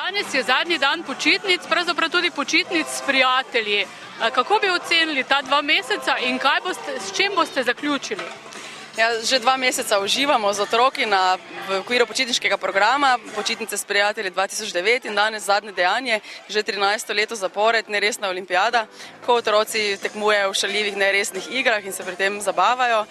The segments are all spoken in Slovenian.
Danes je zadnji dan počitnic, pravzaprav tudi počitnic s prijatelji. Kako bi ocenili ta 2 meseca in s čim boste zaključili? Ja, že 2 meseca uživamo z otroki v okviru počitniškega programa Počitnice s prijatelji 2009 in danes zadnje dejanje, že 13. leto zapored, neresna olimpijada, ko otroci tekmujejo v šaljivih neresnih igrah in se pri tem zabavajo.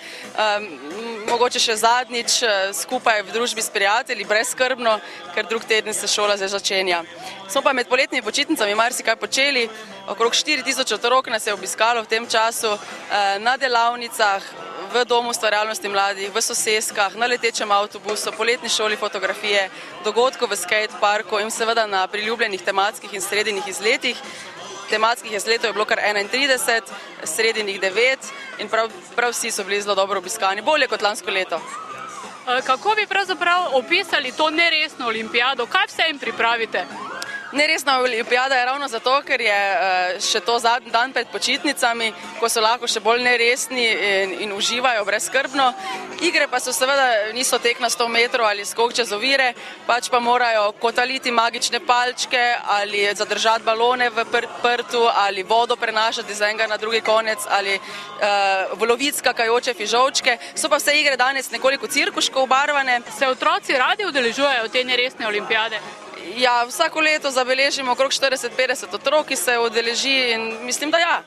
Mogoče še zadnjič skupaj v družbi s prijatelji, brezskrbno, ker drug teden se šola zdaj začenja. Smo pa med poletnimi počitnicami marsikaj počeli, okrog 4000 otrok nas je obiskalo v tem času na delavnicah, v domu ustvarjalnosti mladih, v soseskah, na letečem avtobusu, poletni šoli fotografije, dogodkov v skate parku in seveda na priljubljenih tematskih in sredinjih izletih. Tematskih izletov je bilo kar 31, sredinjih 9 in prav vsi so bili zelo dobro obiskani, bolje kot lansko leto. Kako bi pravzaprav opisali to neresno olimpijado? Kaj vse jim pripravite? Neresna olimpijada je ravno zato, ker je še to zadnji dan pred počitnicami, ko so lahko še bolj neresni in uživajo brezskrbno. Igre pa so seveda niso tek na 100 metrov ali skok čez ovire, pač pa morajo kotaliti magične palčke ali zadržati balone v prtu ali vodo prenašati z enega na drugi konec ali loviti skakajoče fižolčke. So pa vse igre danes nekoliko cirkuško obarvane. Se otroci radi udeležujejo te neresne olimpijade? Ja, vsako leto zabeležimo okrog 40-50 otrok, ki se udeleži in mislim, da ja.